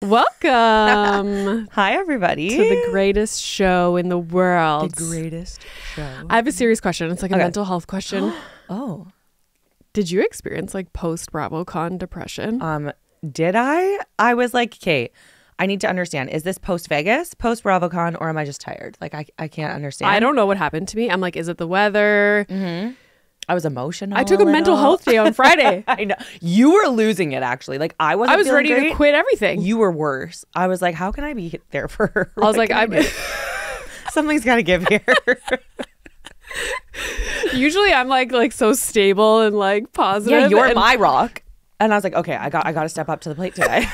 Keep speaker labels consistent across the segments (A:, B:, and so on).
A: Welcome
B: Hi, everybody.
A: to the greatest show in the world.
B: The greatest show.
A: I have a serious question. It's like a mental health question.
B: Oh.
A: Did you experience like post-Bravocon depression?
B: Did I? I was like, okay, I need to understand. Is this post-Vegas, post-Bravocon, or am I just tired? Like, I can't understand.
A: I don't know what happened to me. I'm like, is it the weather?
B: Mm-hmm. I was emotional.
A: I took a mental health day on Friday.
B: I know. You were losing it, actually. Like, I was
A: ready to quit everything.
B: You were worse. I was like, how can I be there for her?
A: I was like,
B: something's got to give here.
A: Usually I'm like so stable and like positive.
B: Yeah, you're my rock. And I was like, okay, I got to step up to the plate today.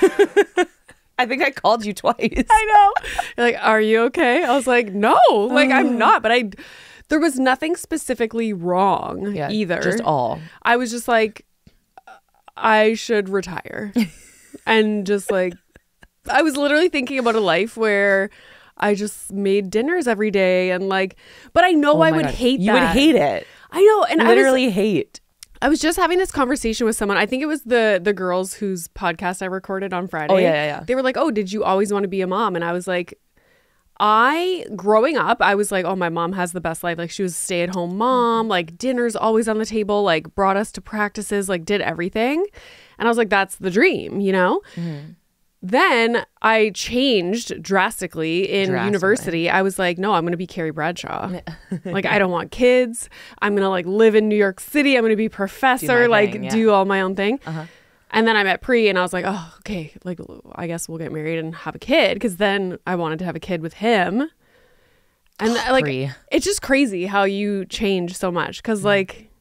B: I think I called you twice.
A: I know. You're like, are you okay? I was like, no, like I'm not. But there was nothing specifically wrong either.
B: Just all.
A: I was just like, I should retire. And just like, I was literally thinking about a life where I just made dinners every day and like, but I know I would hate that.
B: You would hate it.
A: I know. And
B: literally hate.
A: I was just having this conversation with someone. I think it was the girls whose podcast I recorded on Friday.
B: Oh, yeah.
A: They were like, oh, did you always want to be a mom? And I was like, growing up, I was like, oh, my mom has the best life. Like, she was a stay-at-home mom, like dinner's always on the table, like brought us to practices, like did everything. And I was like, that's the dream, you know? Mm-hmm. Then I changed drastically in university. I was like, no, I'm going to be Carrie Bradshaw. Like, I don't want kids. I'm going to like live in New York City. I'm going to be professor, do all my own thing. Uh-huh. And then I met Pri and I was like, oh, okay, like, I guess we'll get married and have a kid. Because then I wanted to have a kid with him. And like,
B: Pri.
A: It's just crazy how you change so much. Because like,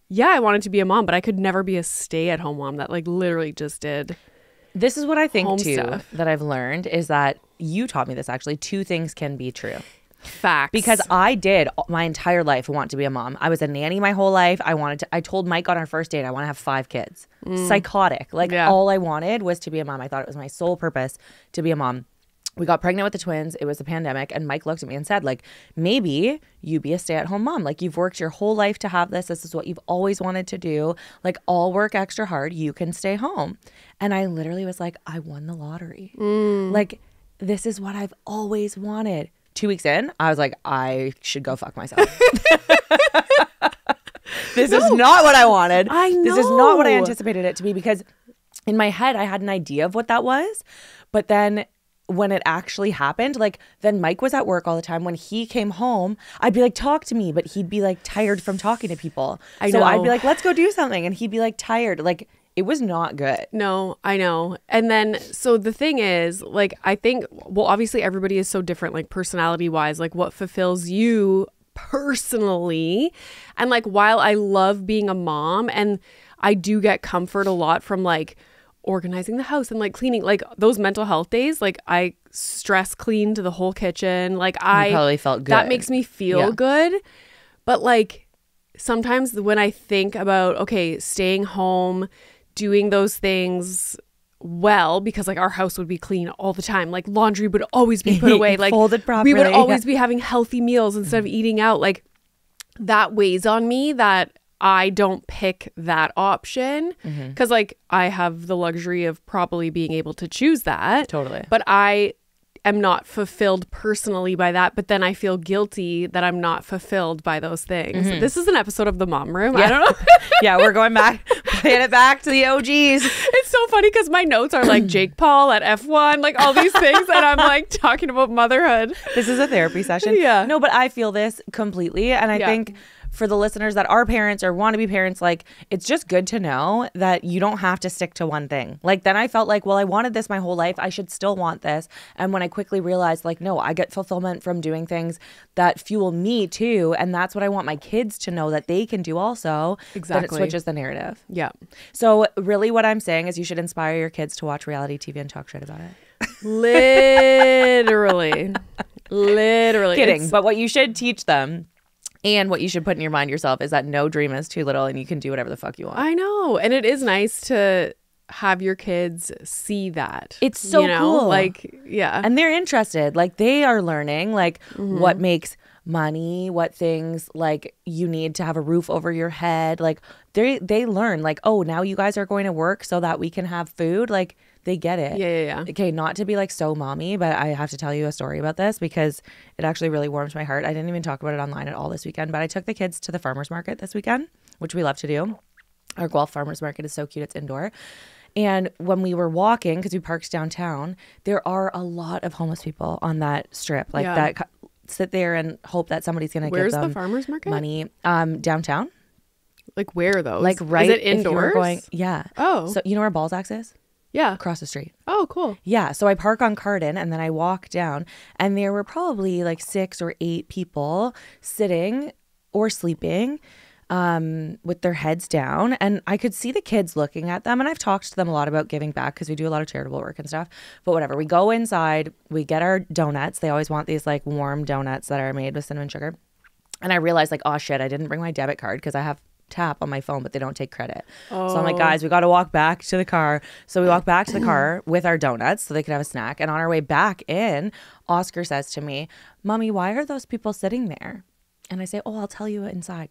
A: yeah, I wanted to be a mom, but I could never be a stay-at-home mom that like literally just did.
B: This is what I think too
A: stuff.
B: that I've learned is that you taught me this actually. Two things can be true.
A: Facts.
B: Because I did my entire life want to be a mom. I was a nanny my whole life. I told Mike on our first date I want to have 5 kids. Psychotic. Like all I wanted was to be a mom. I thought it was my sole purpose to be a mom. We got pregnant with the twins. It was the pandemic. And Mike looked at me and said, like, maybe you be a stay-at-home mom. Like, you've worked your whole life to have this. This is what you've always wanted to do. Like, I'll work extra hard. You can stay home. And I literally was like, I won the lottery. Like, this is what I've always wanted. 2 weeks in, I was like, I should go fuck myself. This is not what I wanted.
A: I know.
B: This is not what I anticipated it to be, because in my head, I had an idea of what that was. But then when it actually happened, like, then Mike was at work all the time. When he came home, I'd be like, talk to me. But he'd be like tired from talking to people. So I'd be like, let's go do something. And he'd be like tired. Like, it was not good.
A: No, I know. And then, so the thing is, like, I think, well, obviously everybody is so different, like personality wise, like what fulfills you personally. And like, while I love being a mom and I do get comfort a lot from like organizing the house and like cleaning, like those mental health days, like I stress cleaned the whole kitchen. Like
B: you probably felt good.
A: That makes me feel good. But like sometimes when I think about, okay, staying home, doing those things well, because like our house would be clean all the time, like laundry would always be put away, like
B: folded properly.
A: We would always be having healthy meals instead of eating out. Like that weighs on me that I don't pick that option because like I have the luxury of probably being able to choose that.
B: Totally.
A: But I am not fulfilled personally by that, but then I feel guilty that I'm not fulfilled by those things. This is an episode of The Mom Room. I don't know.
B: Yeah, we're going back, playing it back to the OGs.
A: It's so funny because my notes are like Jake Paul at F1, like all these things, and I'm like talking about motherhood.
B: This is a therapy session.
A: Yeah.
B: No, but I feel this completely, and I think for the listeners that are parents or want to be parents, like, it's just good to know that you don't have to stick to one thing. Like, then I felt like, well, I wanted this my whole life. I should still want this. And when I quickly realized, like, no, I get fulfillment from doing things that fuel me too. And that's what I want my kids to know that they can do also.
A: Exactly.
B: Then it switches the narrative.
A: Yeah.
B: So really what I'm saying is you should inspire your kids to watch reality TV and talk shit about it.
A: Literally.
B: Kidding. But what you should teach them, and what you should put in your mind yourself, is that no dream is too little and you can do whatever the fuck you want.
A: I know. And it is nice to have your kids see that.
B: It's so cool.
A: Like, yeah.
B: And they're interested. Like, they are learning, like, what makes money, what things, like, you need to have a roof over your head. Like, they learn, like, oh, now you guys are going to work so that we can have food. Like, They get it.
A: Yeah.
B: Okay, not to be like so mommy, but I have to tell you a story about this because it actually really warms my heart. I didn't even talk about it online at all this weekend, but I took the kids to the farmer's market this weekend, which we love to do. Our Guelph farmer's market is so cute. It's indoor. And when we were walking, because we parked downtown, there are a lot of homeless people on that strip, like that sit there and hope that somebody's going to give them
A: the farmer's market?
B: money. Downtown.
A: Like where though?
B: Like right.
A: Is it indoors?
B: Oh. So you know where Balzac's is?
A: Yeah.
B: Across the street.
A: Oh, cool.
B: Yeah. So I park on Carden and then I walk down and there were probably like 6 or 8 people sitting or sleeping with their heads down. And I could see the kids looking at them. And I've talked to them a lot about giving back because we do a lot of charitable work and stuff. But whatever. We go inside. We get our donuts. They always want these like warm donuts that are made with cinnamon sugar. And I realized like, oh shit, I didn't bring my debit card because I have tap on my phone, but they don't take credit. So I'm like, guys, we got to walk back to the car. So we walk back to the car with our donuts so they could have a snack. And on our way back in, Oscar says to me, Mommy, why are those people sitting there? And I say, oh, I'll tell you inside.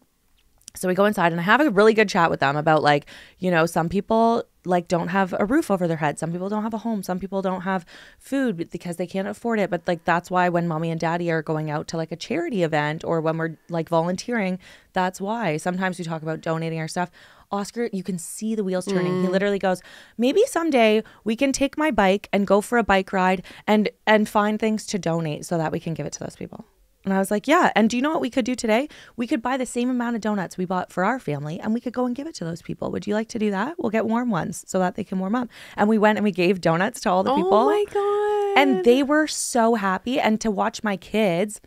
B: So we go inside and I have a really good chat with them about like, you know, some people like don't have a roof over their head. Some people don't have a home. Some people don't have food because they can't afford it. But like, that's why when mommy and daddy are going out to like a charity event or when we're like volunteering, that's why sometimes we talk about donating our stuff. Oscar, you can see the wheels turning. He literally goes, maybe someday we can take my bike and go for a bike ride and find things to donate so that we can give it to those people. And I was like, yeah. And do you know what we could do today? We could buy the same amount of donuts we bought for our family and we could go and give it to those people. Would you like to do that? We'll get warm ones so that they can warm up. And we went and we gave donuts to all the people.
A: Oh my God.
B: And they were so happy. And to watch my kids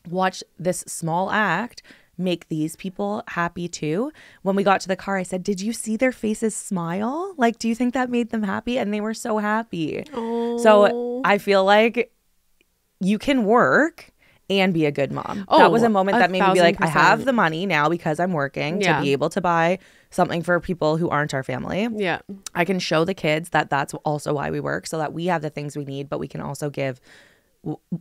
B: watch this small act make these people happy too. When we got to the car, I said, did you see their faces smile? Like, do you think that made them happy? And they were so happy.
A: Oh.
B: So I feel like you can work and be a good mom. That was a moment that made me be like, I have the money now because I'm working to be able to buy something for people who aren't our family.
A: Yeah.
B: I can show the kids that that's also why we work, so that we have the things we need, but we can also give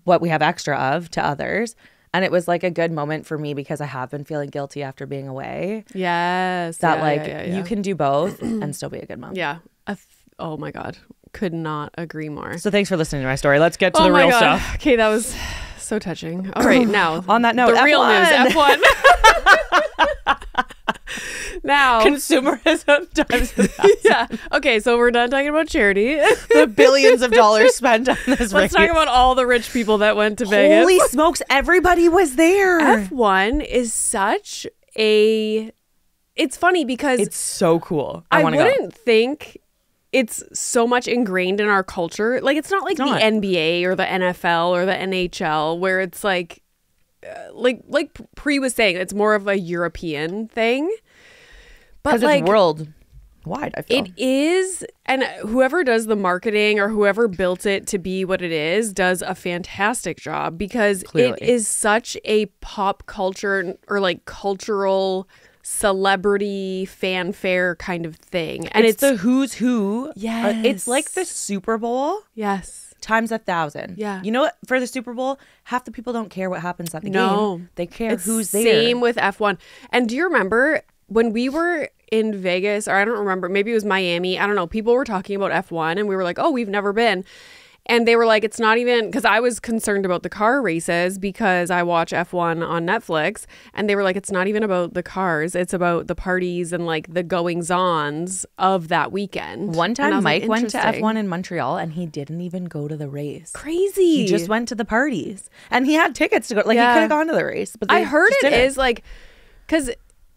B: what we have extra of to others. And it was like a good moment for me because I have been feeling guilty after being away.
A: Yes.
B: That you can do both and still be a good mom.
A: Yeah. Oh my God. Could not agree more.
B: So thanks for listening to my story. Let's get to the real stuff.
A: Okay, that was so touching. All right, now
B: on that note,
A: the real news. F1. Now,
B: consumerism times 1,000.
A: Yeah. Okay, so we're done talking about charity.
B: The billions of dollars spent on this race.
A: Let's talk about all the rich people that went to Vegas.
B: Holy smokes, everybody was there.
A: F1 is such a... It's funny because...
B: It's so cool.
A: I wouldn't think it's so much ingrained in our culture. Like, it's not like the NBA or the NFL or the NHL where it's like Pri was saying, it's more of a European thing. But
B: like, it's worldwide, I feel.
A: It is, and whoever does the marketing or whoever built it to be what it is does a fantastic job because it is such a pop culture or like cultural celebrity fanfare kind of thing. And it's
B: the who's who.
A: Yes.
B: It's like the Super Bowl.
A: Yes.
B: Times 1,000.
A: Yeah.
B: You know what? For the Super Bowl, half the people don't care what happens at the game. They care who's there.
A: Same with F1. And do you remember when we were in Vegas, or I don't remember, maybe it was Miami, I don't know, people were talking about F1 and we were like, oh, we've never been. And they were like, it's not even, because I was concerned about the car races because I watch F1 on Netflix. And they were like, it's not even about the cars. It's about the parties and like the goings-ons of that weekend.
B: One time Mike went to F1 in Montreal and he didn't even go to the race.
A: Crazy.
B: He just went to the parties. And he had tickets to go. Like, he could have gone to the race. But
A: I heard it is like, because...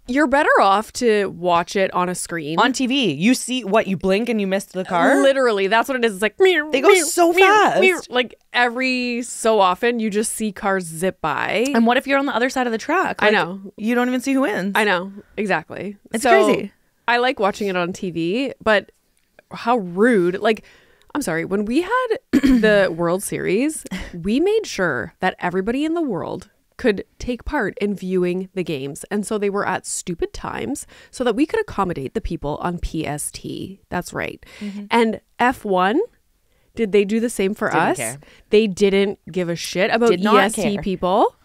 A: You're better off to watch it on a screen.
B: On TV. You see what, you blink and you missed the car?
A: Literally. That's what it is. It's like,
B: they go so fast.
A: Like every so often you just see cars zip by.
B: And what if you're on the other side of the track? Like,
A: I know.
B: You don't even see who wins.
A: I know. Exactly.
B: It's crazy.
A: I like watching it on TV, but how rude. Like, I'm sorry. When we had the World Series, we made sure that everybody in the world could take part in viewing the games. And so they were at stupid times so that we could accommodate the people on PST. That's right. Mm-hmm. And F1, did they do the same for us? Care. They didn't give a shit about EST people.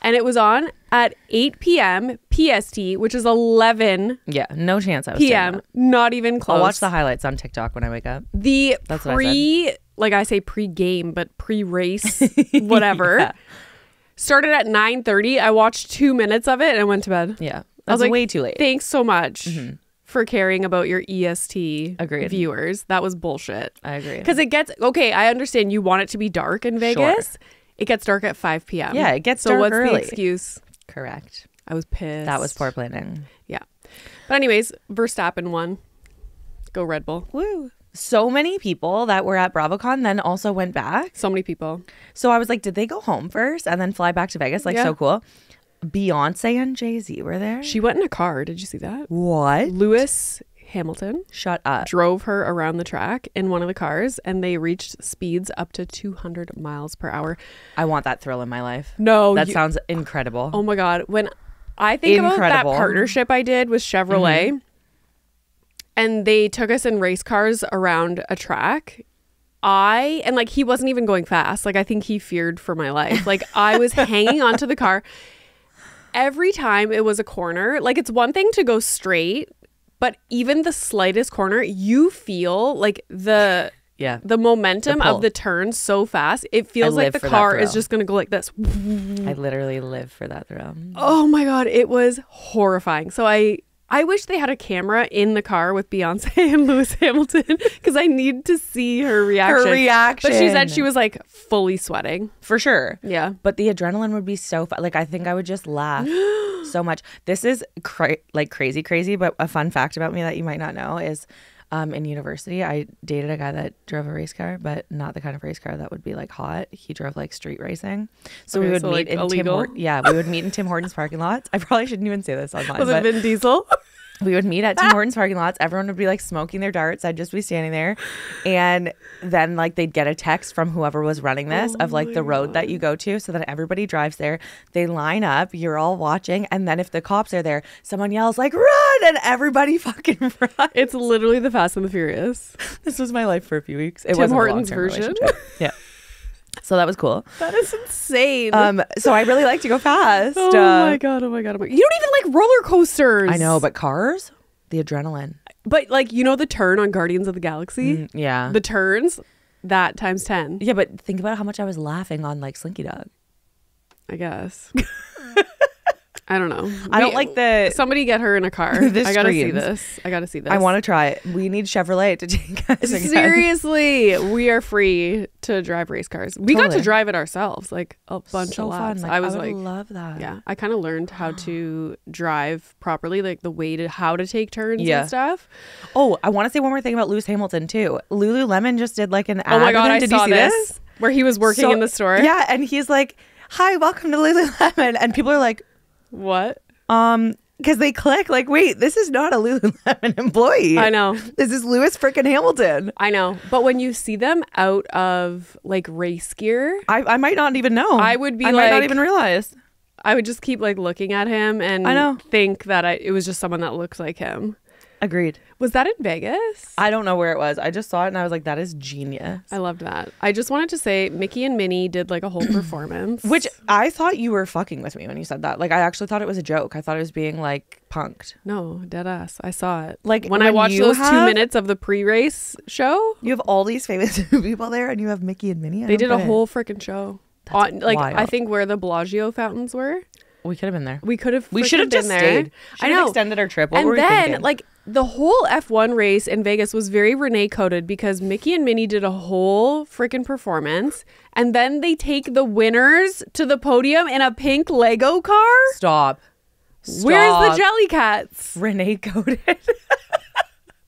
A: And it was on at 8 p.m. PST, which is 11
B: Yeah, no chance I was doing
A: p.m.
B: that.
A: Not even close.
B: I'll watch the highlights on TikTok when I wake up.
A: The
B: That's what I said.
A: like I say pre-game, but pre-race, whatever.
B: Yeah.
A: Started at 9:30. I watched 2 minutes of it and went to bed.
B: Yeah,
A: I was
B: that's
A: like,
B: way too late.
A: Thanks so much for caring about your EST
B: Agreed.
A: viewers. That was bullshit.
B: I agree.
A: Because it gets, okay, I understand you want it to be dark in Vegas.
B: Sure.
A: It gets dark at 5 p.m.
B: Yeah, it gets
A: so
B: dark
A: what's
B: early.
A: the excuse?
B: Correct.
A: I was pissed.
B: That was poor planning.
A: Yeah. But anyways, Verstappen won. Go Red Bull.
B: Woo. So many people that were at Bravocon then also went back.
A: So many people.
B: So I was like, did they go home first and then fly back to Vegas? Like,
A: Yeah.
B: so cool. Beyonce and Jay-Z were there.
A: She went in a car. Did you see that?
B: What?
A: Lewis Hamilton
B: Shut up.
A: drove her around the track in one of the cars, and they reached speeds up to 200 miles per hour.
B: I want that thrill in my life.
A: No.
B: That sounds incredible.
A: Oh my God. When I think about that
B: Incredible.
A: partnership I did with Chevrolet, and they took us in race cars around a track, and like he wasn't even going fast. Like I think he feared for my life. Like I was hanging onto the car. Every time it was a corner, like it's one thing to go straight, but even the slightest corner, you feel like the momentum
B: pull.
A: of the turn so fast. It feels like
B: live
A: the
B: for that
A: car is
B: thrill.
A: just going to go like this.
B: I literally live for that thrill.
A: Oh my God, it was horrifying. So I wish they had a camera in the car with Beyonce and Lewis Hamilton because I need to see her reaction. But she said she was like fully sweating.
B: For sure.
A: Yeah.
B: But the adrenaline would be so fun. Like, I think I would just laugh so much. This is crazy. But a fun fact about me that you might not know is in university, I dated a guy that drove a race car, but not the kind of race car that would be like hot. He drove like street racing. So we would meet in we would meet in Tim Hortons parking lots. I probably shouldn't even say this online.
A: Was it Vin Diesel?
B: We would meet at Tim Hortons parking lots. Everyone would be like smoking their darts. I'd just be standing there. And then like they'd get a text from whoever was running this of like the road that you go to. So that everybody drives there. They line up. You're all watching. And then if the cops are there, someone yells like, run! And everybody fucking runs.
A: It's literally the Fast and the Furious.
B: This was my life for a few weeks. It
A: Tim
B: wasn't
A: Hortons
B: a long-term
A: version.
B: relationship. Yeah. So that was cool.
A: That is insane.
B: So I really like to go fast.
A: Oh my God. You don't even like roller coasters.
B: I know, but cars? The adrenaline.
A: But like, you know the turn on Guardians of the Galaxy?
B: Yeah.
A: The turns, that times 10.
B: Yeah, but think about how much I was laughing on like Slinky Dog.
A: I guess. I don't know.
B: I don't like the...
A: Somebody get her in a car.
B: The
A: I gotta see
B: screens.
A: this.
B: I want to try it. We need Chevrolet to take us again.
A: Seriously, we are free to drive race cars. We got to
B: Totally.
A: drive it ourselves, like a bunch of laps.
B: Fun.
A: I was
B: would
A: like,
B: love that.
A: yeah, I kind of learned how to drive properly, like the way to how to take turns
B: Yeah.
A: and stuff.
B: Oh, I want to say one more thing about Lewis Hamilton too. Lululemon just did like an ad.
A: Oh my God,
B: with him.
A: I
B: Did
A: saw
B: you see this?
A: where he was working in the store.
B: Yeah, and he's like, "Hi, welcome to Lululemon," and people are like,
A: What?
B: because they click like, wait, this is not a Lululemon employee.
A: I know.
B: This is Lewis frickin' Hamilton.
A: I know. But when you see them out of like race gear,
B: I might not even know.
A: I would be
B: I might not
A: like-
B: even realize.
A: I would just keep like looking at him and
B: I know.
A: think that it was just someone that looked like him.
B: Agreed.
A: Was that in Vegas?
B: I don't know where it was. I just saw it and I was like, that is genius.
A: I loved that. I just wanted to say Mickey and Minnie did like a whole performance.
B: Which I thought you were fucking with me when you said that. Like, I actually thought it was a joke. I thought it was being like punked.
A: No, dead ass. I saw it.
B: Like,
A: when I
B: when
A: watched
B: you
A: those 2
B: have-
A: minutes of the pre-race show,
B: You have all these famous people there and you have Mickey and Minnie.
A: they did a whole freaking show.
B: That's
A: Like
B: wild.
A: I think where the Bellagio fountains were.
B: We could have been there.
A: We could have.
B: We should have
A: been
B: just
A: there.
B: stayed.
A: I know.
B: Extended our trip. What
A: And
B: were we
A: then,
B: thinking?
A: like, the whole F1 race in Vegas was very Renee coded because Mickey and Minnie did a whole freaking performance. And then they take the winners to the podium in a pink Lego car.
B: Stop.
A: Where's the Jellycats?
B: Renee coded.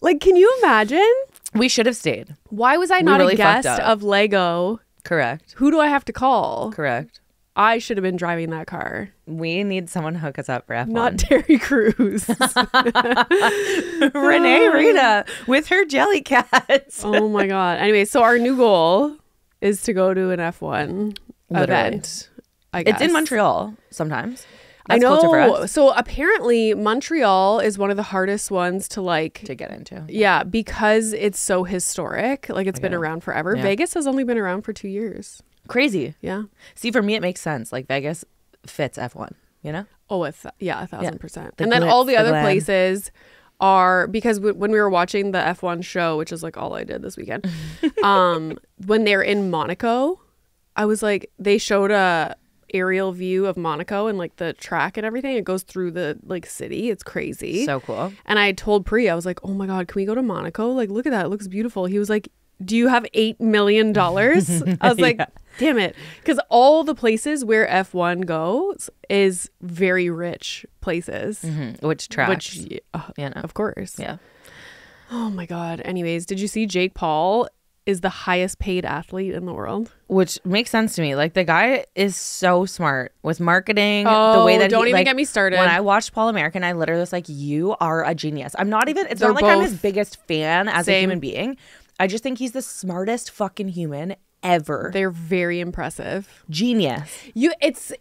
A: Like, can you imagine?
B: We should have stayed.
A: Why was I not
B: really
A: a guest
B: fucked up.
A: of Lego?
B: Correct.
A: Who do I have to call?
B: Correct.
A: I should have been driving that car,
B: We need someone to hook us up for F1.
A: not Terry Crews.
B: Renee Rita with her Jellycats.
A: Oh my God. Anyway, so our new goal is to go to an F1 event. I guess.
B: It's in Montreal sometimes.
A: I
B: That's closer for
A: know.
B: us
A: So apparently Montreal is one of the hardest ones to like.
B: to get into.
A: Yeah, because it's so historic. Like it's been around forever.
B: Yeah.
A: Vegas has only been around for 2 years.
B: Crazy.
A: Yeah.
B: See, for me, it makes sense. Like Vegas fits F1, you know?
A: Oh, 1,000%.
B: The
A: And then
B: glitz,
A: all the
B: the
A: other
B: glam.
A: places are, because when we were watching the F1 show, which is like all I did this weekend, when they're in Monaco, I was like, they showed a aerial view of Monaco and like the track and everything. It goes through the like city. It's crazy.
B: So cool.
A: And I told Pri, I was like, oh my God, can we go to Monaco? Like, look at that. It looks beautiful. He was like, do you have $8 million? I was like, damn it. Because all the places where F1 goes is very rich places.
B: Which tracks.
A: Which,
B: you know.
A: of course.
B: Yeah.
A: Oh my God. Anyways, did you see Jake Paul is the highest paid athlete in the world?
B: Which makes sense to me. Like, the guy is so smart with marketing.
A: Oh,
B: the way that
A: don't
B: he,
A: even
B: like,
A: get me started.
B: When I watched Paul American, I literally was like, you are a genius. I'm not even, it's
A: They're
B: not like I'm
A: both-
B: his biggest fan as a
A: Same.
B: human being. I just think he's the smartest fucking human ever.
A: They're very impressive.
B: Genius.
A: It's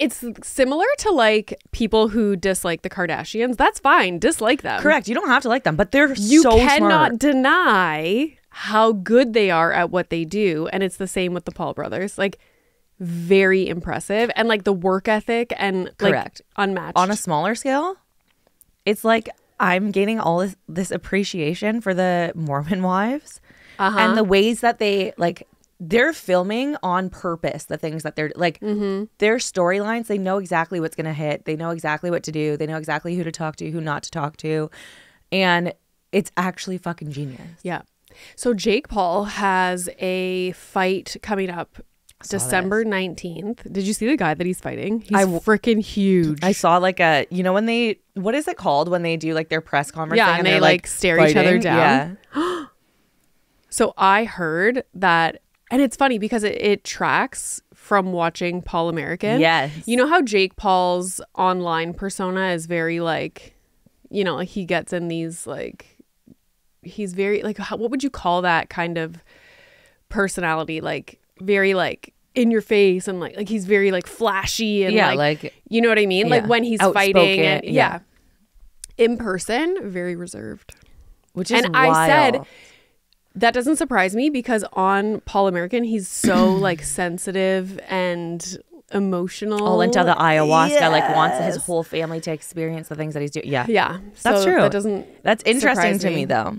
A: similar to like people who dislike the Kardashians. That's fine. Dislike them.
B: Correct. You don't have to like them, but they're
A: You
B: so
A: cannot
B: smart.
A: deny how good they are at what they do. And it's the same with the Paul brothers. Like, very impressive. And like the work ethic and like
B: Correct.
A: unmatched.
B: On a smaller scale, it's like I'm gaining all this appreciation for the Mormon wives and the ways that they like, they're filming on purpose the things that they're like, their storylines. They know exactly what's going to hit. They know exactly what to do. They know exactly who to talk to, who not to talk to. And it's actually fucking genius.
A: Yeah. So Jake Paul has a fight coming up December 19th. Did you see the guy that he's fighting? He's freaking huge.
B: I saw like a, you know, when they, what is it called when they do like their press conference?
A: Yeah,
B: thing
A: and they
B: they're,
A: like stare each other
B: fighting?
A: down.
B: Yeah.
A: So I heard that, and it's funny because it tracks from watching Paul American.
B: Yes.
A: You know how Jake Paul's online persona is very like, you know, like he gets in these like, he's very like, what would you call that kind of personality? Like very like in your face and like he's very like flashy and like you know what I mean? Like when he's
B: outspoken,
A: fighting and in person, very reserved.
B: Which is
A: and
B: wild.
A: I said, that doesn't surprise me because on Paul American, he's so like sensitive and emotional.
B: all into the ayahuasca, like wants his whole family to experience the things that he's doing. Yeah.
A: Yeah.
B: That's
A: so
B: true.
A: That's
B: interesting
A: surprise
B: to me though.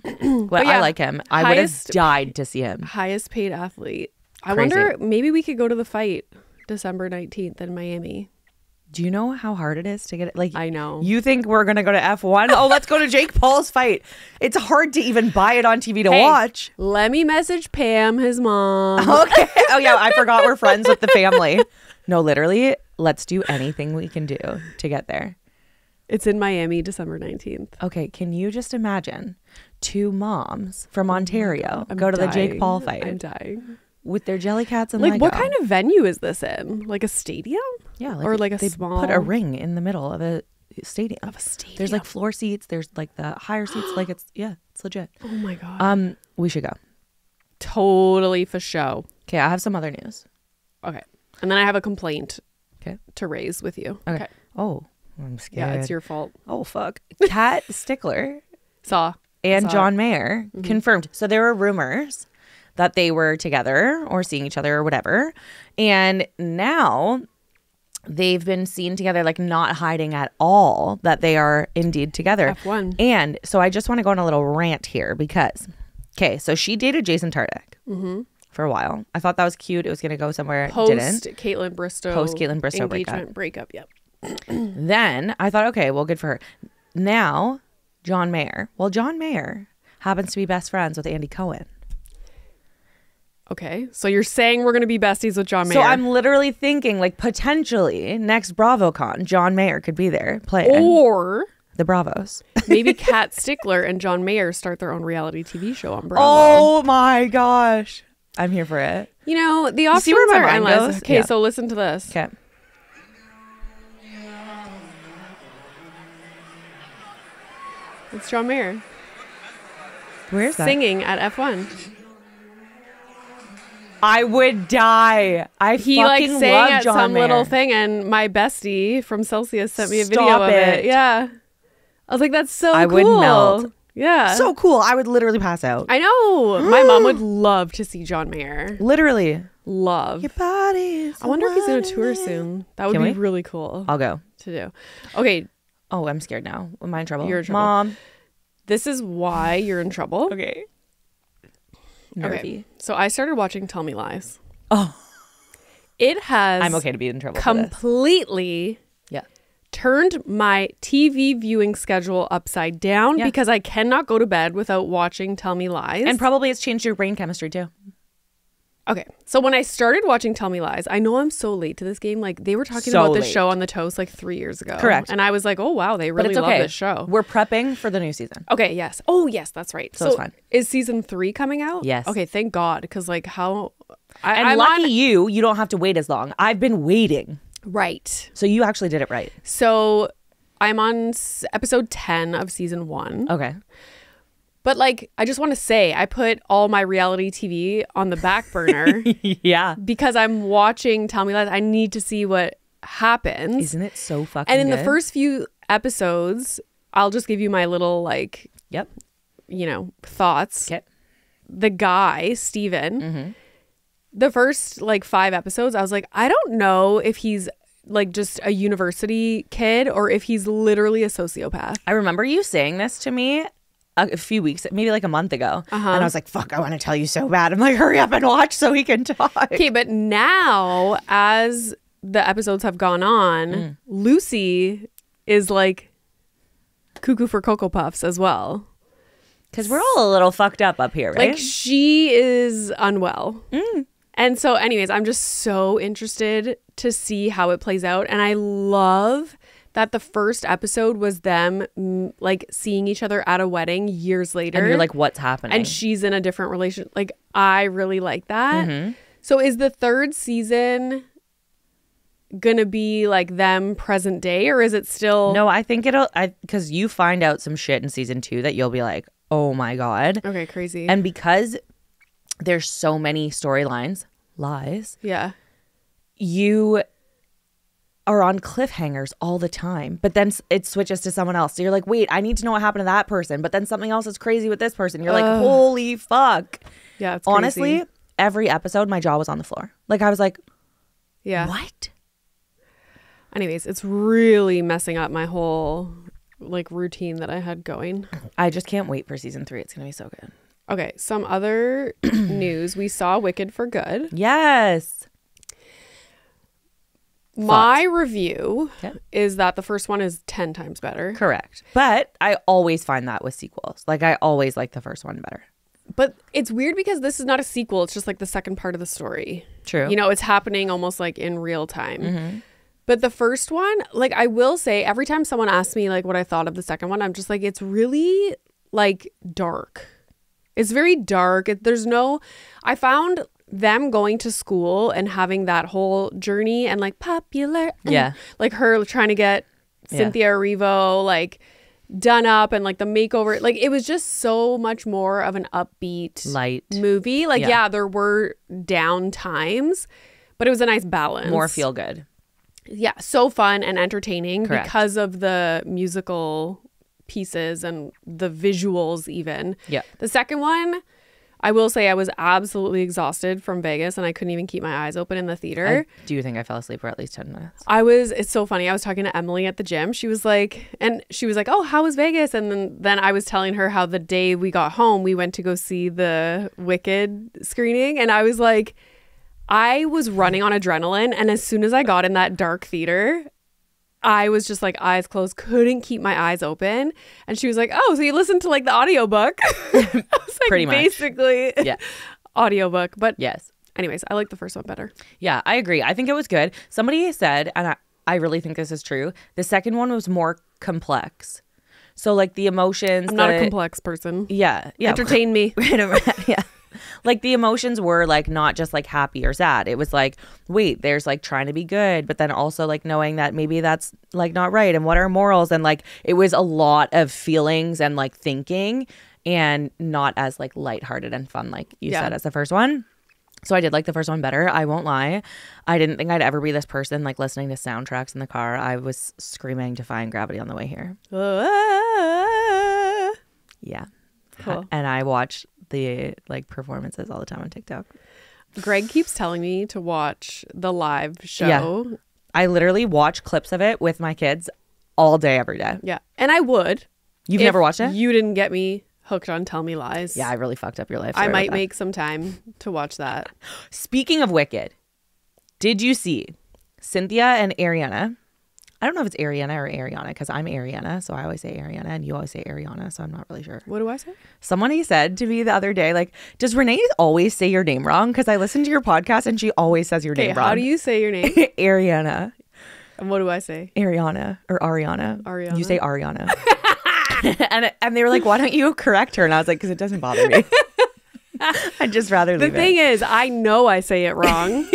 B: But
A: yeah,
B: I like him. I would have
A: highest-
B: died to see him.
A: Highest paid athlete. I
B: Crazy.
A: wonder, maybe we could go to the fight December 19th in Miami.
B: Do you know how hard it is to get it? Like,
A: I know.
B: You think we're going to go to F1? Oh, let's go to Jake Paul's fight. It's hard to even buy it on TV to
A: Hey,
B: watch.
A: Let me message Pam, his mom.
B: Okay. Oh, yeah. I forgot we're friends with the family. No, literally, let's do anything we can do to get there.
A: It's in Miami, December 19th.
B: Okay. Can you just imagine two moms from Ontario go to the Jake Paul fight?
A: I'm dying.
B: With their jelly cats and
A: Like,
B: Lego.
A: what kind of venue is this in? Like a stadium?
B: Yeah,
A: or like a
B: they
A: small.
B: put a ring in the middle of a stadium.
A: Of a stadium.
B: There's like floor seats. There's like the higher seats. Like it's legit.
A: Oh my God.
B: We should go.
A: Totally for show.
B: Okay, I have some other news.
A: Okay. And then I have a complaint
B: Okay.
A: to raise with you.
B: Okay. Oh, I'm scared.
A: Yeah, it's your fault.
B: Oh fuck. Kat Stickler
A: Saw
B: and John Mayer confirmed. So there were rumors that they were together or seeing each other or whatever. And now they've been seen together, like not hiding at all that they are indeed together.
A: F1.
B: And so I just want to go on a little rant here because, okay, so she dated Jason Tardik for a while. I thought that was cute. It was going to go somewhere. It didn't.
A: Caitlyn Bristow.
B: Post Caitlyn Bristow
A: breakup. Yep.
B: Then I thought, okay, well, good for her. Now, John Mayer. Well, John Mayer happens to be best friends with Andy Cohen.
A: Okay. So you're saying we're going to be besties with John Mayer.
B: So I'm literally thinking, like, potentially next BravoCon, John Mayer could be there playing
A: Or
B: the Bravos.
A: maybe Kat Stickler and John Mayer start their own reality TV show on Bravo.
B: Oh my gosh. I'm here for it.
A: You know, the options
B: see where my
A: are
B: mind
A: endless.
B: goes?
A: Okay,
B: Yeah.
A: so listen to this.
B: Okay.
A: It's John Mayer
B: Where is that?
A: singing at F1.
B: I would die.
A: He
B: fucking
A: like sang
B: love
A: at
B: John
A: some
B: Mayer.
A: little thing, and my bestie from Celsius sent me a video
B: Stop
A: of it.
B: it.
A: Yeah, I was like, "That's so
B: I
A: cool."
B: would melt.
A: Yeah.
B: So cool. I would literally pass out.
A: I know. My mom would love to see John Mayer.
B: Literally.
A: Love.
B: Your body is
A: I wonder if he's going to
B: wine
A: tour
B: and-
A: soon. That would
B: Can
A: be
B: we?
A: really cool
B: I'll go.
A: to do. Okay.
B: Oh, I'm scared now. Am I in trouble?
A: You're in trouble.
B: Mom.
A: This is why you're in trouble.
B: Okay.
A: Okay. So I started watching Tell Me Lies.
B: Oh.
A: It has
B: I'm okay to be in trouble for this.
A: completely
B: Yeah.
A: turned my TV viewing schedule upside down
B: Yeah.
A: because I cannot go to bed without watching Tell Me Lies.
B: And probably it's changed your brain chemistry too.
A: Okay. So when I started watching Tell Me Lies, I know I'm so late to this game. Like they were talking
B: So
A: about this
B: late.
A: show on the Toast like 3 years ago.
B: Correct.
A: And I was like, oh wow, they
B: But
A: really
B: it's
A: love
B: okay.
A: this show.
B: We're prepping for the new season.
A: Okay, yes. Oh, yes, that's right.
B: So it's fine.
A: Is season 3 coming out?
B: Yes.
A: Okay, thank God. Because, like, how.
B: And
A: I'm
B: lucky
A: on-
B: you don't have to wait as long. I've been waiting.
A: Right.
B: So you actually did it right.
A: So I'm on episode 10 of season 1.
B: Okay.
A: But, like, I just want to say, I put all my reality TV on the back burner
B: Yeah.
A: because I'm watching Tell Me Lies. I need to see what happens.
B: Isn't it so fucking
A: And in the
B: good?
A: first few episodes, I'll just give you my little, like,
B: Yep.
A: thoughts.
B: Okay.
A: The guy, Steven,
B: Mm-hmm.
A: the first like 5 episodes, I was like, I don't know if he's like just a university kid or if he's literally a sociopath.
B: I remember you saying this to me a few weeks, maybe like a month ago. And I was like, fuck, I want to tell you so bad. I'm like, hurry up and watch so we can talk.
A: Okay, but now as the episodes have gone on, Lucy is like cuckoo for Cocoa Puffs as well.
B: Because we're all a little fucked up here, right?
A: Like she is unwell. And so anyways, I'm just so interested to see how it plays out. And I love that the first episode was them like seeing each other at a wedding years later.
B: And you're like, what's happening?
A: And she's in a different relationship. Like I really like that. So is the third season gonna be like them present day, or is it still
B: No, I think because you find out some shit in season 2 that you'll be like, oh my God.
A: Okay, crazy.
B: And because there's so many storylines, lies,
A: yeah.
B: you are on cliffhangers all the time, but then it switches to someone else. So you're like, wait, I need to know what happened to that person, but then something else is crazy with this person. You're like, holy fuck.
A: Yeah, it's crazy.
B: Honestly, every episode, my jaw was on the floor. Like I was like,
A: yeah.
B: what?
A: Anyways, it's really messing up my whole like routine that I had going.
B: I just can't wait for season 3. It's going to be so good.
A: Okay, some other news. We saw Wicked for Good.
B: Yes.
A: My review
B: Okay.
A: is that the first one is 10 times better.
B: Correct. But I always find that with sequels. Like I always like the first one better.
A: But it's weird because this is not a sequel. It's just like the second part of the story.
B: True.
A: You know, it's happening almost like in real time. But the first one, like I will say, every time someone asks me like what I thought of the second one, I'm just like, it's really like dark. It's very dark. I found them going to school and having that whole journey and like popular.
B: Yeah.
A: Like her trying to get Cynthia Erivo like done up and like the makeover. Like it was just so much more of an upbeat
B: Light.
A: movie. Like,
B: Yeah.
A: yeah, there were down times, but it was a nice balance.
B: More feel good.
A: Yeah, so fun and entertaining
B: Correct.
A: because of the musical pieces and the visuals even.
B: Yeah.
A: The second one, I will say I was absolutely exhausted from Vegas and I couldn't even keep my eyes open in the theater.
B: Do you think I fell asleep for at least 10 minutes?
A: It's so funny. I was talking to Emily at the gym. She was like, oh, how was Vegas? And then I was telling her how the day we got home, we went to go see the Wicked screening. And I was like, I was running on adrenaline. And as soon as I got in that dark theater, I was just like eyes closed, couldn't keep my eyes open. And she was like, oh, so you listened to like the audiobook? I was like,
B: Pretty much.
A: basically,
B: Yeah.
A: audiobook. But
B: Yes.
A: anyways, I like the first one better.
B: Yeah, I agree. I think it was good. Somebody said, and I really think this is true, the second one was more complex. So like the emotions.
A: I'm not a complex person.
B: Yeah. Yeah.
A: Entertain me.
B: Yeah. Like the emotions were like not just like happy or sad. It was like, wait, there's like trying to be good, but then also like knowing that maybe that's like not right. And what are morals? And like it was a lot of feelings and like thinking and not as like lighthearted and fun like you said as the first one. So I did like the first one better. I won't lie. I didn't think I'd ever be this person like listening to soundtracks in the car. I was screaming Defying Gravity on the way here. Yeah.
A: Cool.
B: And I watch the like performances all the time on TikTok.
A: Greg keeps telling me to watch the live show.
B: Yeah. I literally watch clips of it with my kids all day, every day.
A: Yeah. And I would.
B: You've never watched it?
A: You didn't get me hooked on Tell Me Lies.
B: Yeah, I really fucked up your life.
A: I might make some time to watch that.
B: Speaking of Wicked, did you see Cynthia and Ariana? I don't know if it's Ariana or Ariana because I'm Ariana, so I always say Ariana, and you always say Ariana, so I'm not really sure.
A: What do I say?
B: Somebody said to me the other day, like, does Renee always say your name wrong? Because I listen to your podcast and she always says your name wrong.
A: How do you say your name?
B: Ariana.
A: And what do I say?
B: Ariana or Ariana.
A: Ariana.
B: You say Ariana. and they were like, why don't you correct her? And I was like, because it doesn't bother me. I'd just rather leave it.
A: The thing is, I know I say it wrong.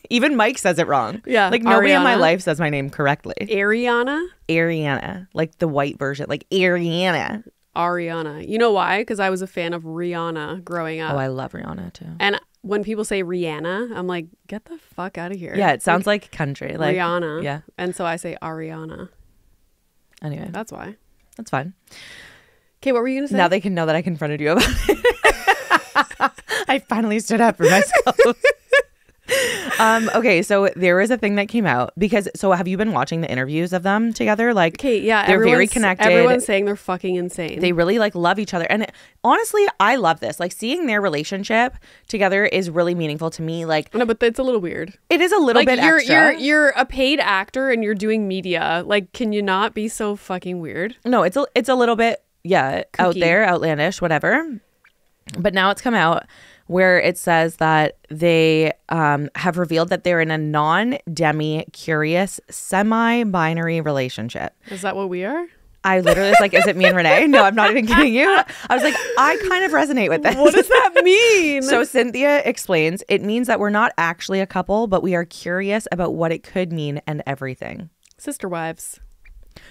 B: Even Mike says it wrong.
A: Yeah.
B: Like nobody in my
A: Ariana.
B: life says my name correctly.
A: Ariana?
B: Ariana. Like the white version. Like Ariana.
A: Ariana. You know why? Because I was a fan of Rihanna growing up.
B: Oh, I love Rihanna too.
A: And when people say Rihanna, I'm like, get the fuck out of here.
B: Yeah, it sounds like country. Like
A: Rihanna.
B: Yeah.
A: And so I say Ariana.
B: Anyway.
A: That's why.
B: That's fine.
A: Okay, what were you going to say?
B: Now they can know that I confronted you about it. I finally stood up for myself. Okay, so there was a thing that came out because have you been watching the interviews of them together? Like,
A: okay, yeah,
B: they're very connected.
A: Everyone's saying they're fucking insane.
B: They really like love each other, and honestly, I love this. Like seeing their relationship together is really meaningful to me. Like,
A: no, but it's a little weird.
B: It is a little bit extra.
A: You're a paid actor and you're doing media. Like, can you not be so fucking weird?
B: No, it's a little bit out
A: Kooky.
B: there, outlandish, whatever. But now it's come out where it says that they have revealed that they're in a non-demi curious semi-binary relationship.
A: Is that what we are?
B: I literally was like, is it me and Renee? No, I'm not even kidding you. I was like, I kind of resonate with this.
A: What does that mean?
B: So Cynthia explains, it means that we're not actually a couple, but we are curious about what it could mean and everything.
A: Sister wives.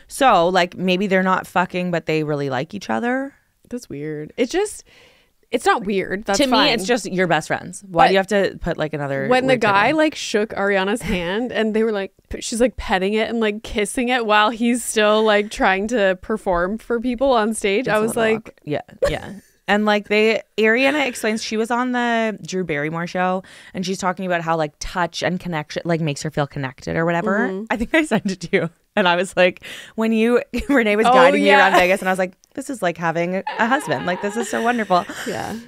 B: So like maybe they're not fucking, but they really like each other.
A: That's weird. It's not weird. That's
B: to
A: fine.
B: me, it's just your best friends. Why do you have to put like another?
A: When the
B: weird
A: guy
B: title?
A: like shook Ariana's hand and they were like, she's like petting it and like kissing it while he's still like trying to perform for people on stage. I was like,
B: awkward. Yeah. And like Ariana explains she was on the Drew Barrymore show and she's talking about how like touch and connection like makes her feel connected or whatever.
A: Mm-hmm.
B: I think I sent it to you. And I was like, when Renee was guiding me around Vegas and I was like, this is like having a husband. Like, this is so wonderful.
A: yeah.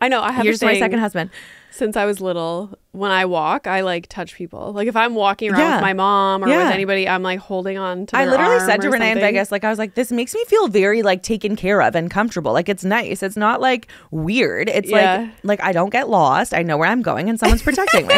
A: I know. I have
B: You're just my second husband.
A: Since I was little, when I walk, I like touch people. Like if I'm walking around with my mom or with anybody, I'm like holding on to their
B: I literally
A: arm
B: said to
A: or
B: Renee in
A: something.
B: Vegas, like I was like, this makes me feel very like taken care of and comfortable. Like it's nice. It's not like weird. It's like I don't get lost. I know where I'm going and someone's protecting me.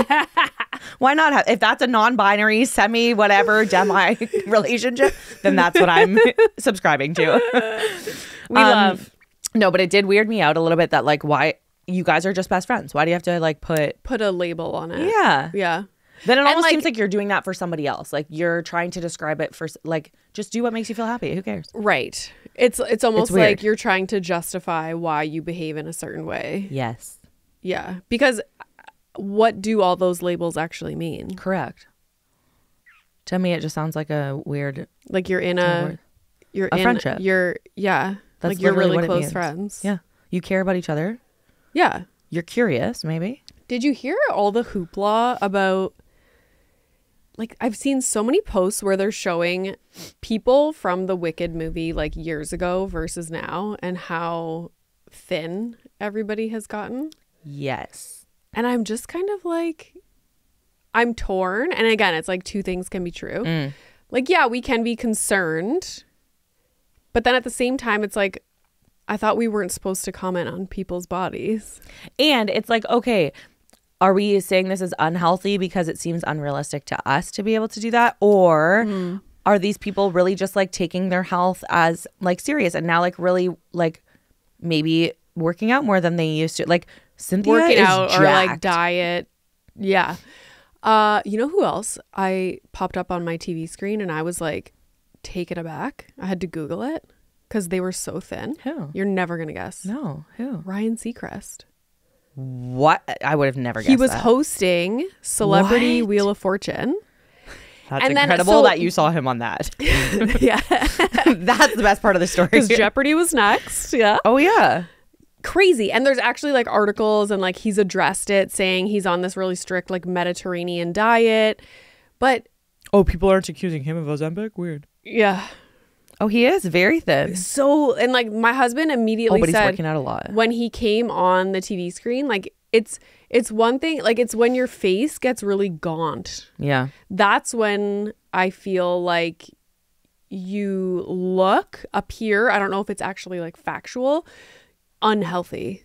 B: Why not have, if that's a non-binary, semi whatever, demi relationship, then that's what I'm subscribing to.
A: We love.
B: No, but it did weird me out a little bit that like why you guys are just best friends. Why do you have to like put
A: a label on it?
B: Yeah.
A: Yeah.
B: Then it almost
A: like,
B: seems like you're doing that for somebody else. Like you're trying to describe it for like just do what makes you feel happy. Who cares?
A: Right. It's almost
B: weird.
A: like you're trying to justify why you behave in a certain way.
B: Yes.
A: Yeah. Because what do all those labels actually mean?
B: Correct. To me, it just sounds like a weird.
A: Like you're in a
B: friendship. That's
A: like you're
B: literally
A: really
B: what it
A: close
B: means.
A: friends.
B: Yeah. You care about each other.
A: Yeah.
B: You're curious, maybe.
A: Did you hear all the hoopla about, like, I've seen so many posts where they're showing people from the Wicked movie like years ago versus now and how thin everybody has gotten.
B: Yes.
A: And I'm just kind of like, I'm torn. And again, it's like two things can be true. Like, yeah, we can be concerned. But then at the same time, it's like, I thought we weren't supposed to comment on people's bodies.
B: And it's like, okay, are we saying this is unhealthy because it seems unrealistic to us to be able to do that? Or are these people really just like taking their health as like serious and now like really like maybe working out more than they used to? Like Cynthia
A: Working
B: is
A: out
B: jacked.
A: or like diet. Yeah. You know who else I popped up on my TV screen and I was like taken aback? I had to Google it. Because they were so thin.
B: Who?
A: You're never going to guess.
B: No. Who?
A: Ryan Seacrest.
B: What? I would have never guessed
A: He was
B: that.
A: hosting Celebrity
B: What?
A: Wheel of Fortune.
B: That's incredible that you saw him on that.
A: Yeah.
B: That's the best part of the story.
A: Because Jeopardy was next. Yeah.
B: Oh, yeah.
A: Crazy. And there's actually like articles and like he's addressed it saying he's on this really strict like Mediterranean diet. But
B: oh, people aren't accusing him of Ozempic? Weird.
A: Yeah.
B: Oh, he is very thin.
A: So, and like my husband immediately
B: but
A: said
B: he's working out a lot.
A: When he came on the TV screen, like it's one thing, like it's when your face gets really gaunt.
B: Yeah.
A: That's when I feel like you appear, I don't know if it's actually like factual, unhealthy.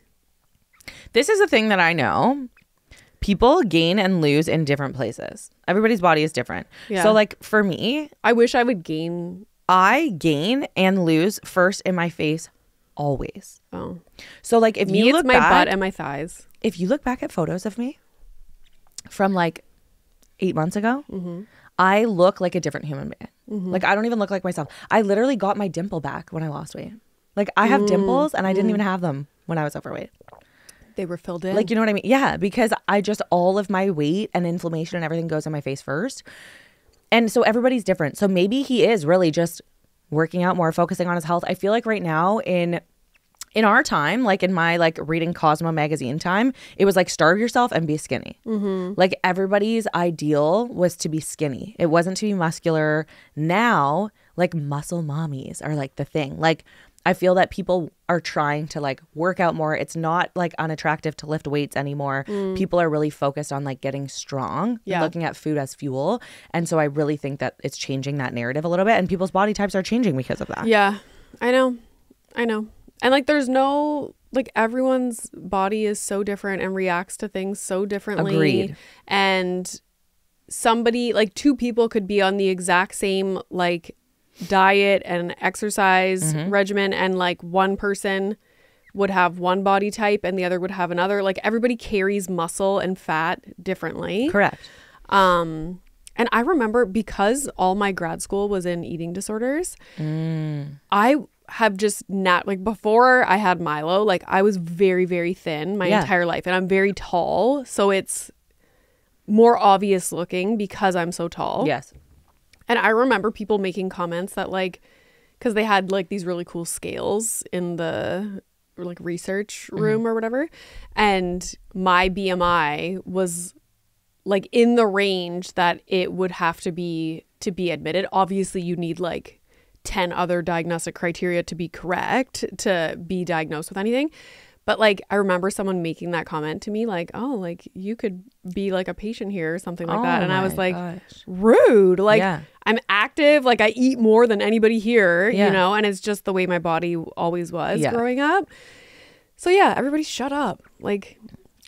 B: This is a thing that I know. People gain and lose in different places. Everybody's body is different. Yeah. So like for me,
A: I wish I would gain.
B: I gain and lose first in my face always.
A: Oh.
B: So like if you look
A: my
B: back,
A: butt and my thighs.
B: If you look back at photos of me from like 8 months ago, I look like a different human being. Like I don't even look like myself. I literally got my dimple back when I lost weight. Like I have dimples and I didn't even have them when I was overweight.
A: They were filled in.
B: Like, you know what I mean? Yeah, because I just, all of my weight and inflammation and everything goes in my face first. And so everybody's different. So maybe he is really just working out more, focusing on his health. I feel like right now in our time, like in my like reading Cosmo magazine time, it was like starve yourself and be skinny. Like everybody's ideal was to be skinny. It wasn't to be muscular. Now, like muscle mommies are like the thing. Like I feel that people are trying to like work out more. It's not like unattractive to lift weights anymore. People are really focused on like getting strong and looking at food as fuel. And so I really think that it's changing that narrative a little bit and people's body types are changing because of that.
A: Yeah, I know. And like there's no, like everyone's body is so different and reacts to things so differently.
B: Agreed.
A: And somebody, like two people could be on the exact same like diet and exercise regimen, and like one person would have one body type and the other would have another. Like everybody carries muscle and fat differently.
B: Correct.
A: And I remember because all my grad school was in eating disorders, I have just not, like before I had Milo, like I was very, very thin my entire life, and I'm very tall. So it's more obvious looking because I'm so tall.
B: Yes.
A: And I remember people making comments that like, because they had like these really cool scales in the like research room or whatever. And my BMI was like in the range that it would have to be admitted. Obviously you need like 10 other diagnostic criteria to be correct to be diagnosed with anything. But like I remember someone making that comment to me like, oh, like you could be like a patient here or something like that. And I was like, rude. Like I'm active. Like I eat more than anybody here, you know, and it's just the way my body always was growing up. So yeah, everybody shut up. Like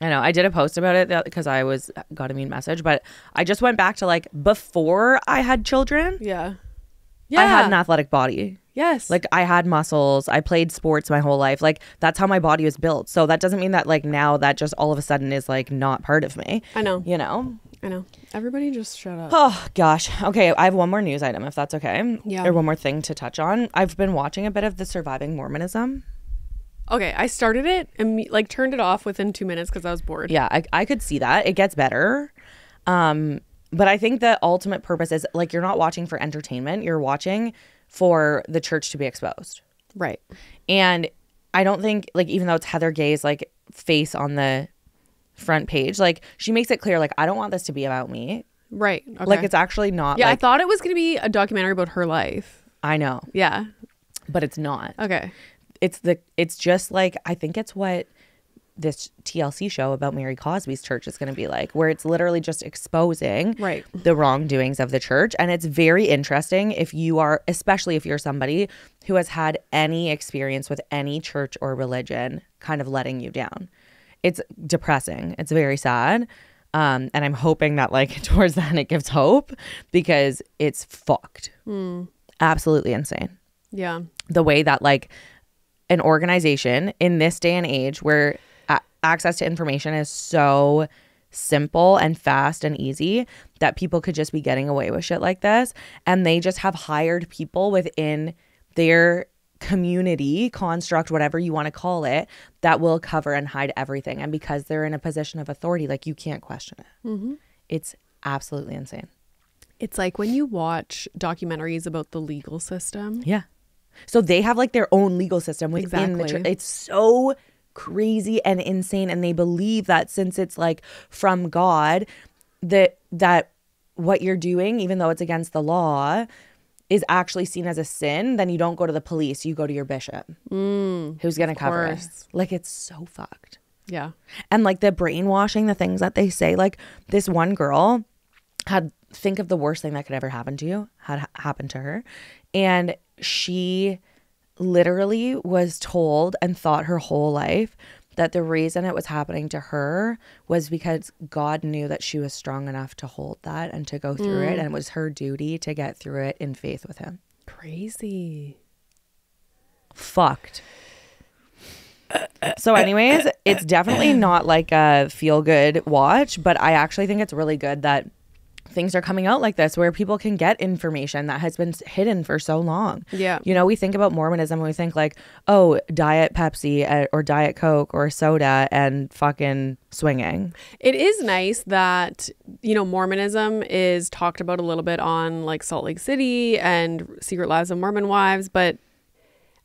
B: I know. I did a post about it because I got a mean message, but I just went back to like before I had children.
A: Yeah.
B: I had an athletic body.
A: Yes.
B: Like I had muscles. I played sports my whole life. Like that's how my body was built. So that doesn't mean that like now that just all of a sudden is like not part of me.
A: I know.
B: You know?
A: I know. Everybody just shut up.
B: Oh gosh. Okay. I have one more news item if that's okay.
A: Yeah.
B: Or one more thing to touch on. I've been watching a bit of the Surviving Mormonism.
A: Okay. I started it and like turned it off within 2 minutes because I was bored.
B: Yeah. I could see that. It gets better. But I think the ultimate purpose is like you're not watching for entertainment. You're watching for the church to be exposed.
A: Right.
B: And I don't think like even though it's Heather Gay's like face on the front page, like she makes it clear like I don't want this to be about me.
A: Right. Okay.
B: Like it's actually not.
A: Yeah,
B: like,
A: I thought it was going to be a documentary about her life.
B: I know.
A: Yeah.
B: But it's not.
A: Okay.
B: It's just like I think it's what this TLC show about Mary Cosby's church is going to be like, where it's literally just exposing the wrongdoings of the church. And it's very interesting especially if you're somebody who has had any experience with any church or religion kind of letting you down. It's depressing. It's very sad. And I'm hoping that like towards the end it gives hope because it's fucked. Absolutely insane.
A: Yeah.
B: The way that like an organization in this day and age where access to information is so simple and fast and easy that people could just be getting away with shit like this. And they just have hired people within their community construct, whatever you want to call it, that will cover and hide everything. And because they're in a position of authority, like you can't question it. It's absolutely insane.
A: It's like when you watch documentaries about the legal system.
B: Yeah. So they have like their own legal system within the church. It's so crazy and insane. And they believe that since it's like from God, that what you're doing, even though it's against the law, is actually seen as a sin, then you don't go to the police. You go to your bishop who's going to cover it. Like, it's so fucked.
A: Yeah.
B: And like the brainwashing, the things that they say, like this one girl think of the worst thing that could ever happen to you had happened to her. And she literally was told and thought her whole life that the reason it was happening to her was because God knew that she was strong enough to hold that and to go through it. And it was her duty to get through it in faith with him.
A: Crazy.
B: Fucked. So anyways, it's definitely not like a feel-good watch, but I actually think it's really good that things are coming out like this where people can get information that has been hidden for so long.
A: Yeah.
B: You know, we think about Mormonism and we think like, oh, Diet Pepsi or Diet Coke or soda and fucking swinging.
A: It is nice that, you know, Mormonism is talked about a little bit on like Salt Lake City and Secret Lives of Mormon Wives, but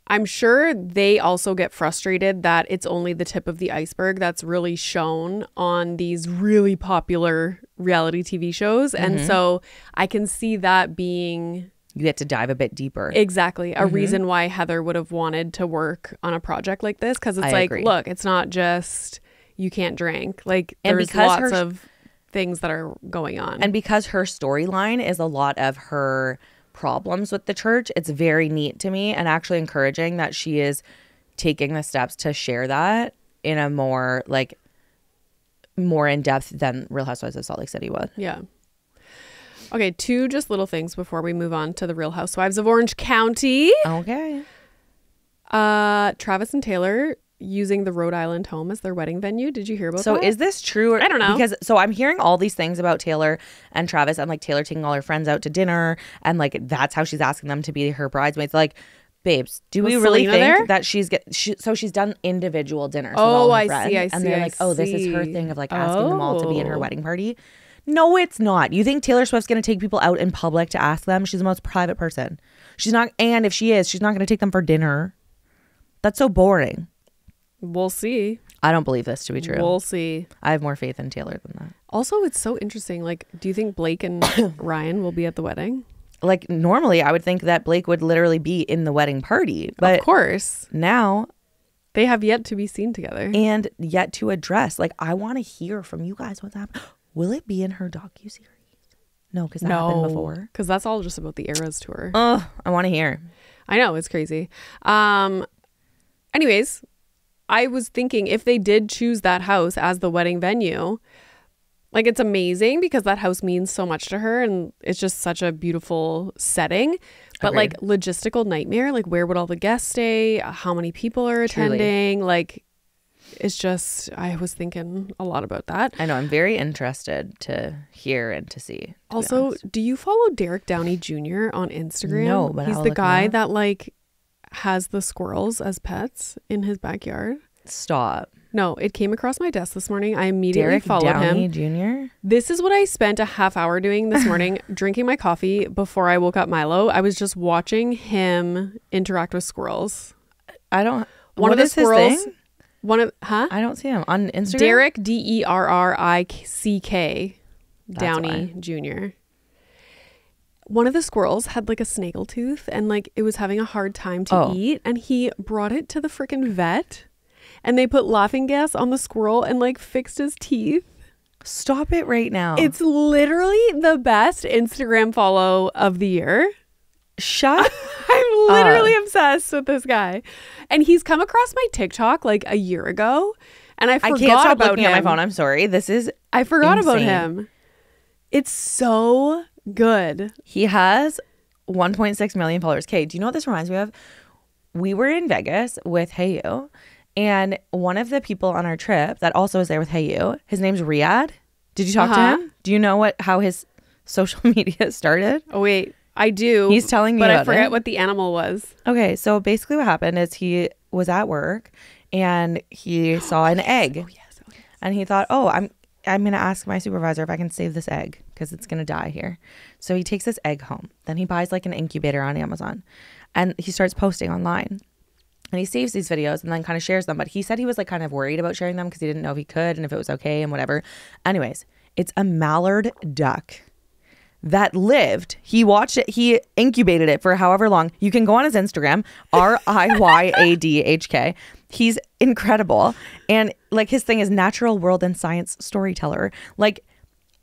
A: I'm sure they also get frustrated that it's only the tip of the iceberg that's really shown on these really popular reality TV shows. And so I can see that being...
B: You get to dive a bit deeper.
A: Exactly. A reason why Heather would have wanted to work on a project like this. Because it's look, it's not just you can't drink. Like, there's lots of things that are going on.
B: And because her storyline is a lot of her problems with the church, it's very neat to me and actually encouraging that she is taking the steps to share that in a more in depth than Real Housewives of Salt Lake City was.
A: Yeah. Okay, 2 just little things before we move on to the Real Housewives of Orange County.
B: Okay.
A: Travis and Taylor using the Rhode Island home as their wedding venue. Did you hear about that?
B: So is this true?
A: I don't know.
B: Because I'm hearing all these things about Taylor and Travis and like Taylor taking all her friends out to dinner and like that's how she's asking them to be her bridesmaids. Like, babes, do we really think that she's done individual dinners with all her friends?
A: I see.
B: And they're like, oh, this is her thing of like asking them all to be in her wedding party. No, it's not. You think Taylor Swift's going to take people out in public to ask them? She's the most private person. She's not. And if she is, she's not going to take them for dinner. That's so boring.
A: We'll see.
B: I don't believe this to be true.
A: We'll see.
B: I have more faith in Taylor than that.
A: Also, it's so interesting. Like, do you think Blake and Ryan will be at the wedding?
B: Like, normally I would think that Blake would literally be in the wedding party. But
A: of course.
B: Now
A: they have yet to be seen together.
B: And yet to address. Like, I want to hear from you guys what's happening. Will it be in her docuseries? No, because that happened before.
A: Because that's all just about the Eras tour.
B: Oh, I want to hear.
A: I know, it's crazy. Anyways, I was thinking if they did choose that house as the wedding venue, like, it's amazing because that house means so much to her and it's just such a beautiful setting. But
B: Agreed.
A: like, logistical nightmare, like, where would all the guests stay? How many people are attending?
B: Truly.
A: Like, it's just, I was thinking a lot about that.
B: I know. I'm very interested to hear and to see.
A: Also, do you follow Derek Downey Jr. on Instagram?
B: No, but
A: he's
B: I'll
A: the
B: look
A: guy
B: him up.
A: that like has the squirrels as pets in his backyard.
B: Stop.
A: No, it came across my desk this morning. I immediately
B: Derek
A: followed
B: Downey
A: him.
B: Jr.?
A: This is what I spent a half hour doing this morning, drinking my coffee before I woke up Milo. I was just watching him interact with squirrels.
B: I don't.
A: One of the squirrels.
B: I don't see him on Instagram.
A: Derek Derrick Downey Jr. One of the squirrels had like a snaggle tooth and like it was having a hard time to eat, and he brought it to the freaking vet. And they put laughing gas on the squirrel and like fixed his teeth.
B: Stop it right now.
A: It's literally the best Instagram follow of the year.
B: Shut
A: I'm literally obsessed with this guy. And he's come across my TikTok like a year ago. And I forgot
B: can't stop
A: about
B: looking
A: him.
B: at my phone. I'm sorry.
A: I forgot about
B: insane.
A: him. It's so good.
B: He has 1.6 million followers. Okay, do you know what this reminds me of? We were in Vegas with Hey You. And one of the people on our trip that also was there with Hey You, his name's Riyadh. Did you talk to him? Do you know how his social media started?
A: Oh, wait. I do.
B: He's telling me
A: but
B: about
A: I forget
B: it.
A: what the animal was.
B: Okay, so basically what happened is he was at work and he saw an egg.
A: Oh, yes.
B: And he thought, I'm going to ask my supervisor if I can save this egg because it's going to die here. So he takes this egg home. Then he buys like an incubator on Amazon and he starts posting online. And he saves these videos and then kind of shares them. But he said he was like kind of worried about sharing them because he didn't know if he could and if it was okay and whatever. Anyways, it's a mallard duck that lived. He watched it. He incubated it for however long. You can go on his Instagram, RIYADHK. He's incredible. And like his thing is natural world and science storyteller. Like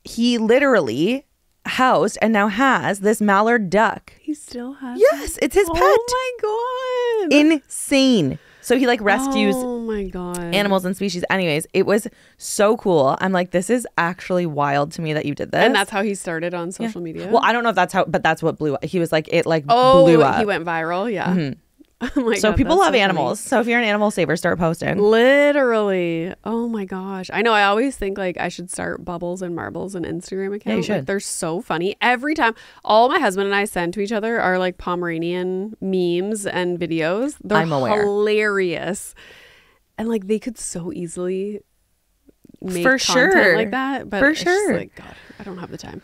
B: he literally housed and now has this mallard duck.
A: He still has
B: Yes, it's his pet.
A: Oh my God.
B: Insane. So he like rescues
A: oh my God.
B: animals and species. Anyways, it was so cool. I'm like, this is actually wild to me that you did this.
A: And that's how he started on social media.
B: Well, I don't know if that's how, but that's what blew up. He was like, it like
A: oh,
B: blew up.
A: He went viral. Yeah.
B: Mm-hmm.
A: Oh my
B: So
A: God,
B: people
A: that's
B: love
A: so
B: animals.
A: funny.
B: So if you're an animal saver, start posting.
A: Literally. Oh my gosh. I know. I always think like I should start Bubbles and Marbles and Instagram account.
B: Yeah, you should.
A: Like, they're so funny. Every time, all my husband and I send to each other are like Pomeranian memes and videos. They're
B: I'm aware.
A: hilarious. And like they could so easily make
B: For
A: content
B: sure.
A: like that. But
B: For
A: it's just
B: sure.
A: like, God, I don't have the time.